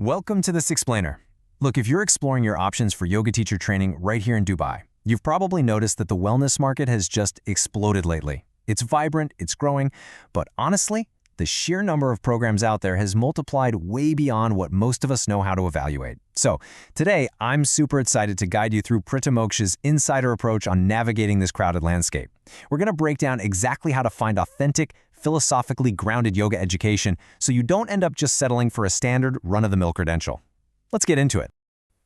Welcome to this explainer. Look, if you're exploring your options for yoga teacher training right here in Dubai, you've probably noticed that the wellness market has just exploded lately. It's vibrant, it's growing, but honestly, the sheer number of programs out there has multiplied way beyond what most of us know how to evaluate. So today, I'm super excited to guide you through Pratimoksha's insider approach on navigating this crowded landscape. We're going to break down exactly how to find authentic, philosophically grounded yoga education so you don't end up just settling for a standard run-of-the-mill credential. Let's get into it.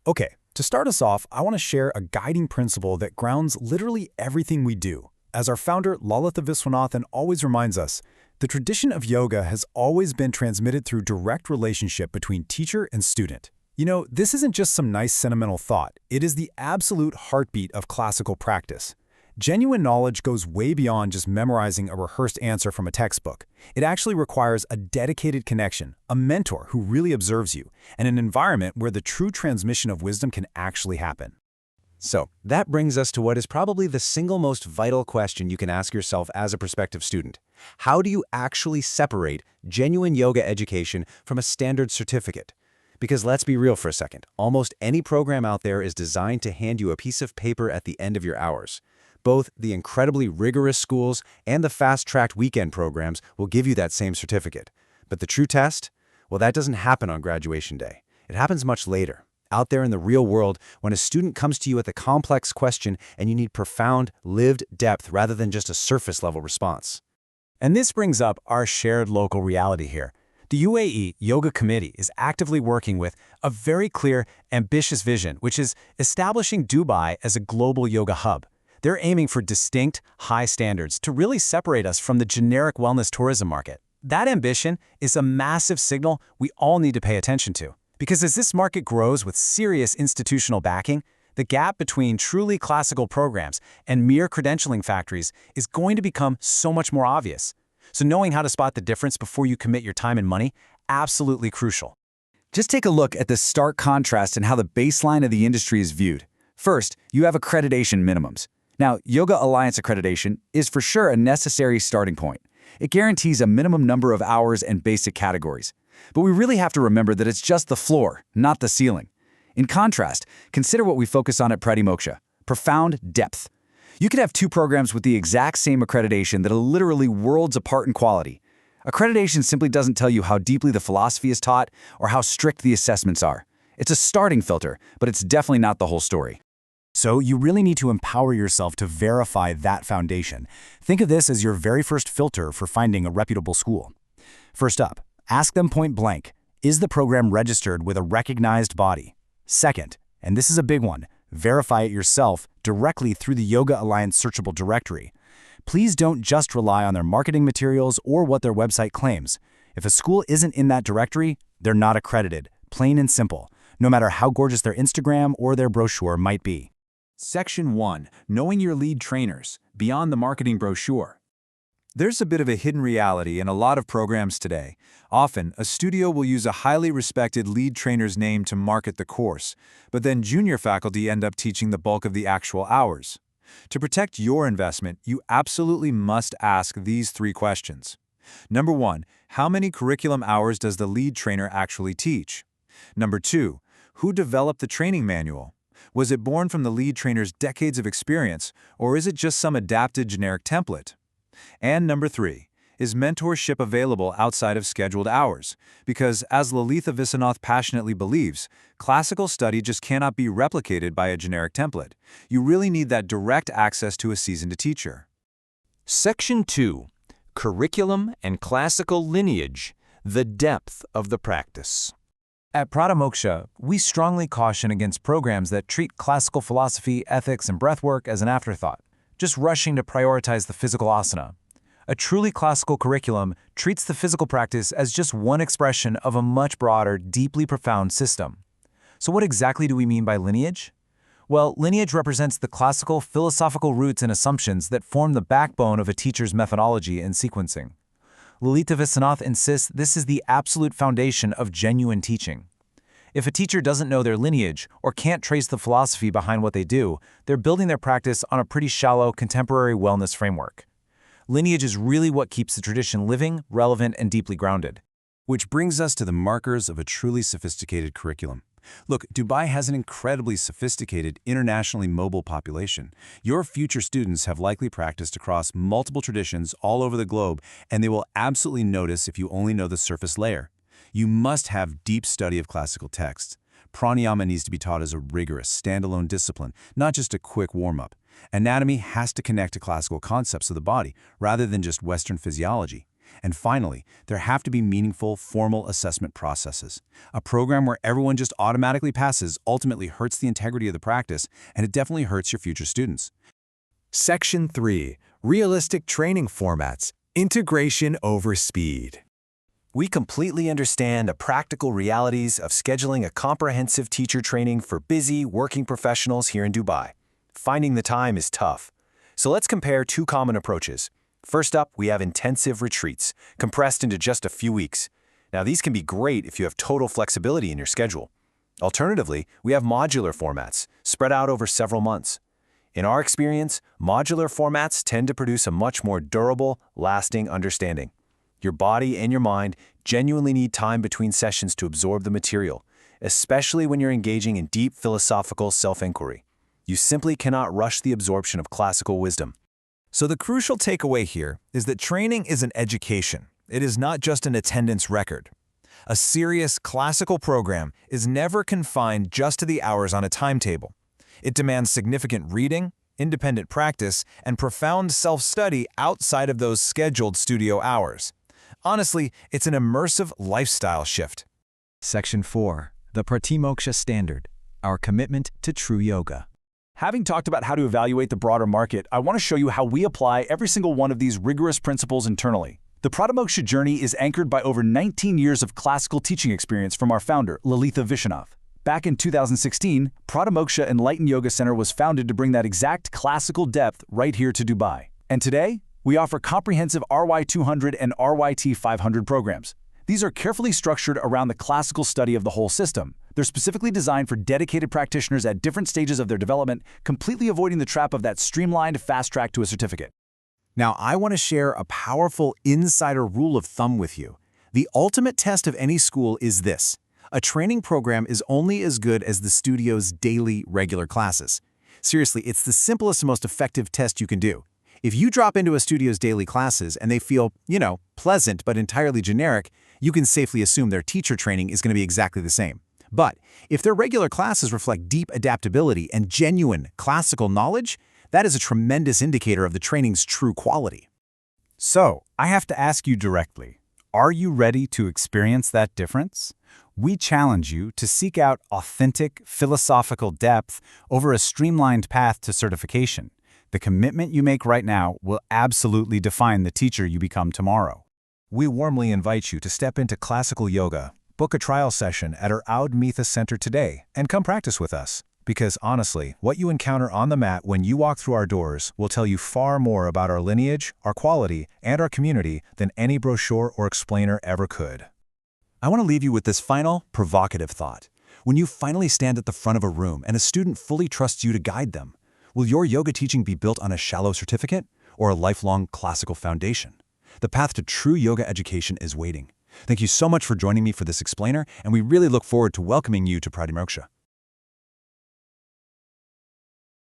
Okay, to start us off, I want to share a guiding principle that grounds literally everything we do. As our founder, Lalita Viswanathan, always reminds us, the tradition of yoga has always been transmitted through direct relationship between teacher and student. You know, this isn't just some nice sentimental thought. It is the absolute heartbeat of classical practice. Genuine knowledge goes way beyond just memorizing a rehearsed answer from a textbook. It actually requires a dedicated connection, a mentor who really observes you, and an environment where the true transmission of wisdom can actually happen. So, that brings us to what is probably the single most vital question you can ask yourself as a prospective student. How do you actually separate genuine yoga education from a standard certificate? Because let's be real for a second, almost any program out there is designed to hand you a piece of paper at the end of your hours. Both the incredibly rigorous schools and the fast-tracked weekend programs will give you that same certificate. But the true test? Well, that doesn't happen on graduation day. It happens much later, out there in the real world, when a student comes to you with a complex question and you need profound, lived depth rather than just a surface-level response. And this brings up our shared local reality here. The UAE Yoga Committee is actively working with a very clear, ambitious vision, which is establishing Dubai as a global yoga hub. They're aiming for distinct, high standards to really separate us from the generic wellness tourism market. That ambition is a massive signal we all need to pay attention to. Because as this market grows with serious institutional backing, the gap between truly classical programs and mere credentialing factories is going to become so much more obvious. So knowing how to spot the difference before you commit your time and money, absolutely crucial. Just take a look at the stark contrast in how the baseline of the industry is viewed. First, you have accreditation minimums. Now, Yoga Alliance accreditation is for sure a necessary starting point. It guarantees a minimum number of hours and basic categories. But we really have to remember that it's just the floor, not the ceiling. In contrast, consider what we focus on at Pratimoksha: profound depth. You could have two programs with the exact same accreditation that are literally worlds apart in quality. Accreditation simply doesn't tell you how deeply the philosophy is taught or how strict the assessments are. It's a starting filter, but it's definitely not the whole story. So you really need to empower yourself to verify that foundation. Think of this as your very first filter for finding a reputable school. First up, ask them point blank, is the program registered with a recognized body? Second, and this is a big one, verify it yourself directly through the Yoga Alliance searchable directory. Please don't just rely on their marketing materials or what their website claims. If a school isn't in that directory, they're not accredited, plain and simple, no matter how gorgeous their Instagram or their brochure might be. Section 1. Knowing your lead trainers, beyond the marketing brochure. There's a bit of a hidden reality in a lot of programs today. Often, a studio will use a highly respected lead trainer's name to market the course, but then junior faculty end up teaching the bulk of the actual hours. To protect your investment, you absolutely must ask these three questions. Number 1, how many curriculum hours does the lead trainer actually teach? Number 2, who developed the training manual? Was it born from the lead trainer's decades of experience, or is it just some adapted generic template? And number 3, is mentorship available outside of scheduled hours? Because, as Lalita Viswanath passionately believes, classical study just cannot be replicated by a generic template. You really need that direct access to a seasoned teacher. Section 2. Curriculum and Classical Lineage, the Depth of the Practice. At Pratimoksha, we strongly caution against programs that treat classical philosophy, ethics, and breathwork as an afterthought, just rushing to prioritize the physical asana. A truly classical curriculum treats the physical practice as just one expression of a much broader, deeply profound system. So what exactly do we mean by lineage? Well, lineage represents the classical philosophical roots and assumptions that form the backbone of a teacher's methodology and sequencing. Lalita Viswanath insists this is the absolute foundation of genuine teaching. If a teacher doesn't know their lineage or can't trace the philosophy behind what they do, they're building their practice on a pretty shallow contemporary wellness framework. Lineage is really what keeps the tradition living, relevant, and deeply grounded. Which brings us to the markers of a truly sophisticated curriculum. Look, Dubai has an incredibly sophisticated, internationally mobile population. Your future students have likely practiced across multiple traditions all over the globe, and they will absolutely notice if you only know the surface layer. You must have deep study of classical texts. Pranayama needs to be taught as a rigorous, standalone discipline, not just a quick warm-up. Anatomy has to connect to classical concepts of the body, rather than just Western physiology. And finally, there have to be meaningful, formal assessment processes. A program where everyone just automatically passes ultimately hurts the integrity of the practice, and it definitely hurts your future students. Section 3. Realistic training formats. Integration over speed. We completely understand the practical realities of scheduling a comprehensive teacher training for busy, working professionals here in Dubai. Finding the time is tough. So let's compare two common approaches. First up, we have intensive retreats, compressed into just a few weeks. Now, these can be great if you have total flexibility in your schedule. Alternatively, we have modular formats, spread out over several months. In our experience, modular formats tend to produce a much more durable, lasting understanding. Your body and your mind genuinely need time between sessions to absorb the material, especially when you're engaging in deep philosophical self-inquiry. You simply cannot rush the absorption of classical wisdom. So the crucial takeaway here is that training is an education. It is not just an attendance record. A serious classical program is never confined just to the hours on a timetable. It demands significant reading, independent practice, and profound self-study outside of those scheduled studio hours. Honestly, it's an immersive lifestyle shift. Section 4. The Pratimoksha Standard. Our commitment to true yoga. Having talked about how to evaluate the broader market, I want to show you how we apply every single one of these rigorous principles internally. The Pratimoksha journey is anchored by over 19 years of classical teaching experience from our founder, Lalitha Vishwanath. Back in 2016, Pratimoksha Enlightened Yoga Center was founded to bring that exact classical depth right here to Dubai. And today, we offer comprehensive RY200 and RYT 500 programs. These are carefully structured around the classical study of the whole system. They're specifically designed for dedicated practitioners at different stages of their development, completely avoiding the trap of that streamlined fast track to a certificate. Now, I want to share a powerful insider rule of thumb with you. The ultimate test of any school is this: a training program is only as good as the studio's daily, regular classes. Seriously, it's the simplest and most effective test you can do. If you drop into a studio's daily classes and they feel, pleasant but entirely generic, you can safely assume their teacher training is going to be exactly the same. But if their regular classes reflect deep adaptability and genuine classical knowledge, that is a tremendous indicator of the training's true quality. So, I have to ask you directly, are you ready to experience that difference? We challenge you to seek out authentic, philosophical depth over a streamlined path to certification. The commitment you make right now will absolutely define the teacher you become tomorrow. We warmly invite you to step into classical yoga, book a trial session at our Aud Mitha Center today, and come practice with us. Because honestly, what you encounter on the mat when you walk through our doors will tell you far more about our lineage, our quality, and our community than any brochure or explainer ever could. I want to leave you with this final, provocative thought. When you finally stand at the front of a room and a student fully trusts you to guide them, will your yoga teaching be built on a shallow certificate or a lifelong classical foundation? The path to true yoga education is waiting. Thank you so much for joining me for this explainer, and we really look forward to welcoming you to Pratimoksha.